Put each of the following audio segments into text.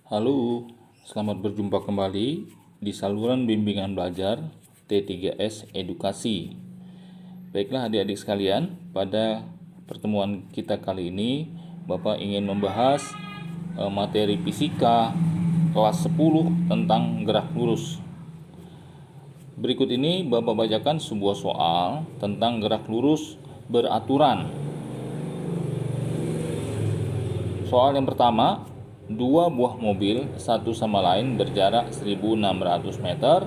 Halo, selamat berjumpa kembali di saluran bimbingan belajar T3S Edukasi. Baiklah adik-adik sekalian, pada pertemuan kita kali ini Bapak ingin membahas materi fisika kelas 10 tentang gerak lurus. Berikut ini Bapak bacakan sebuah soal tentang gerak lurus beraturan. Soal yang pertama, dua buah mobil satu sama lain berjarak 1600 meter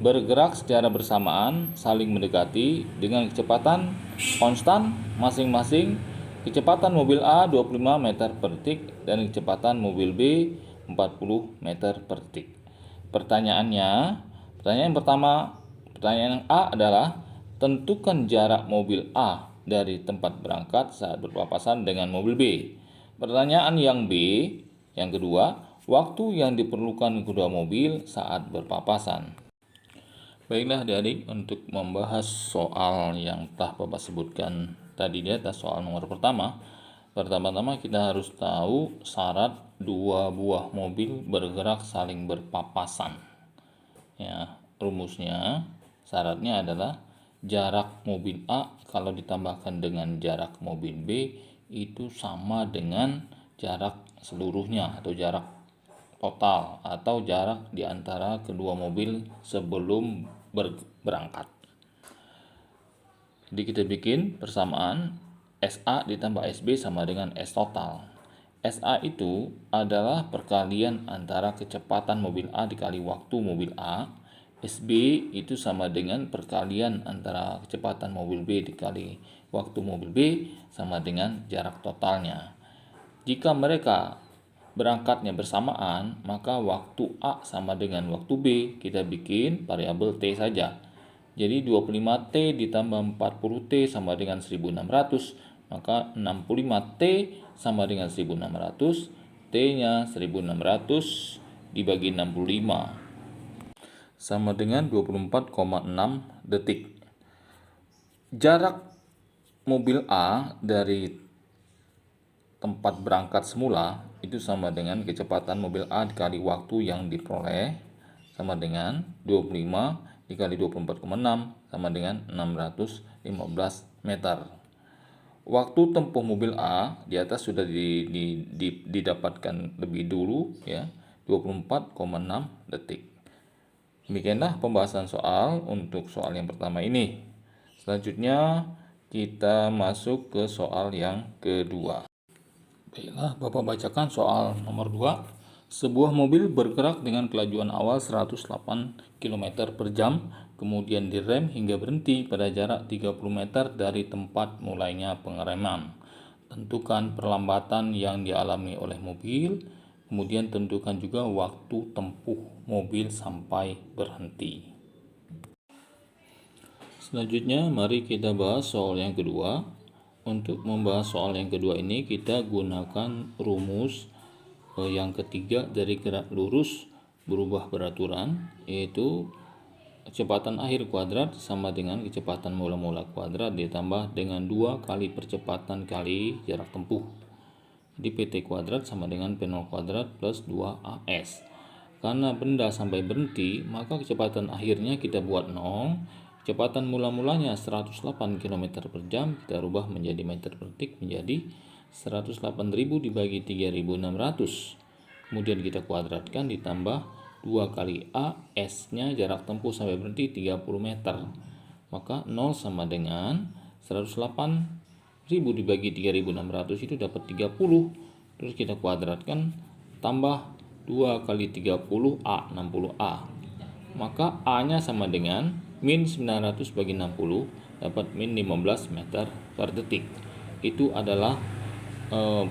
bergerak secara bersamaan saling mendekati dengan kecepatan konstan masing-masing. Kecepatan mobil A 25 meter per detik dan kecepatan mobil B 40 meter per detik. Pertanyaan pertanyaan A adalah tentukan jarak mobil A dari tempat berangkat saat berpapasan dengan mobil B. Pertanyaan yang B, yang kedua, waktu yang diperlukan kedua mobil saat berpapasan. Baiklah adik-adik, untuk membahas soal yang telah Bapak sebutkan tadi di atas, soal nomor pertama, pertama-tama kita harus tahu syarat dua buah mobil bergerak saling berpapasan. Ya, rumusnya, syaratnya adalah jarak mobil A kalau ditambahkan dengan jarak mobil B itu sama dengan jarak seluruhnya atau jarak total atau jarak di antara kedua mobil sebelum berangkat. Jadi kita bikin persamaan SA ditambah SB sama dengan S total. SA itu adalah perkalian antara kecepatan mobil A dikali waktu mobil A. SB itu sama dengan perkalian antara kecepatan mobil B dikali waktu mobil B sama dengan jarak totalnya. Jika mereka berangkatnya bersamaan, maka waktu A sama dengan waktu B. Kita bikin variabel T saja. Jadi 25T ditambah 40T sama dengan 1600, maka 65T sama dengan 1600, T-nya 1600 dibagi 65 sama dengan 24,6 detik. Jarak mobil A dari tempat berangkat semula itu sama dengan kecepatan mobil A dikali waktu yang diperoleh sama dengan 25 dikali 24,6 sama dengan 615 meter. Waktu tempuh mobil A di atas sudah didapatkan lebih dulu ya, 24,6 detik. Demikianlah pembahasan soal untuk soal yang pertama ini. Selanjutnya kita masuk ke soal yang kedua. Baiklah, Bapak bacakan soal nomor 2. Sebuah mobil bergerak dengan kelajuan awal 108 km per jam, kemudian direm hingga berhenti pada jarak 30 meter dari tempat mulainya pengereman. Tentukan perlambatan yang dialami oleh mobil, kemudian tentukan juga waktu tempuh mobil sampai berhenti. Selanjutnya mari kita bahas soal yang kedua. Untuk membahas soal yang kedua ini kita gunakan rumus yang ketiga dari gerak lurus berubah beraturan, yaitu kecepatan akhir kuadrat sama dengan kecepatan mula-mula kuadrat ditambah dengan 2 kali percepatan kali jarak tempuh. Jadi PT kuadrat sama dengan P0 kuadrat plus 2AS. Karena benda sampai berhenti, maka kecepatan akhirnya kita buat 0. Kecepatan mula-mulanya 108 km per jam, kita rubah menjadi meter per detik menjadi 108.000 dibagi 3.600. Kemudian kita kuadratkan ditambah 2 kali A, S-nya jarak tempuh sampai berhenti 30 meter. Maka 0 sama dengan 108.000 dibagi 3.600 itu dapat 30. Terus kita kuadratkan tambah 2 kali 30 A, 60A. Maka A-nya sama dengan min 900 bagi 60 dapat min 15 meter per detik. Itu adalah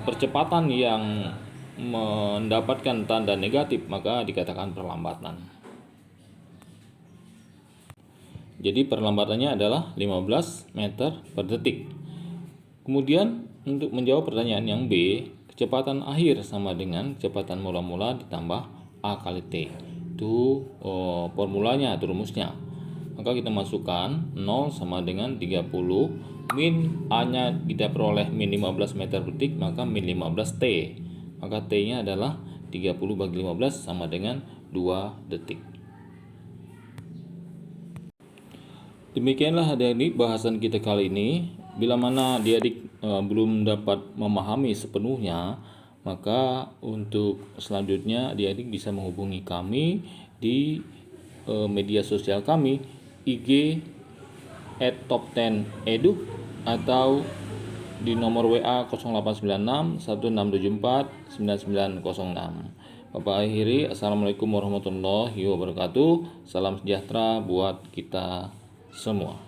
percepatan yang mendapatkan tanda negatif, maka dikatakan perlambatan. Jadi perlambatannya adalah 15 meter per detik. Kemudian untuk menjawab pertanyaan yang B, kecepatan akhir sama dengan kecepatan mula-mula ditambah A kali T. Itu formulanya atau rumusnya. Maka kita masukkan 0 sama dengan 30, min A-nya kita peroleh min 15 meter per detik, maka min 15 T. Maka T-nya adalah 30 bagi 15 sama dengan 2 detik. Demikianlah adik-adik bahasan kita kali ini. Bila mana adik-adik belum dapat memahami sepenuhnya, maka untuk selanjutnya adik-adik bisa menghubungi kami di media sosial kami, IG @top10edu atau di nomor WA 0896 1674 9906. Bapak akhiri, Assalamualaikum warahmatullahi wabarakatuh. Salam sejahtera buat kita semua.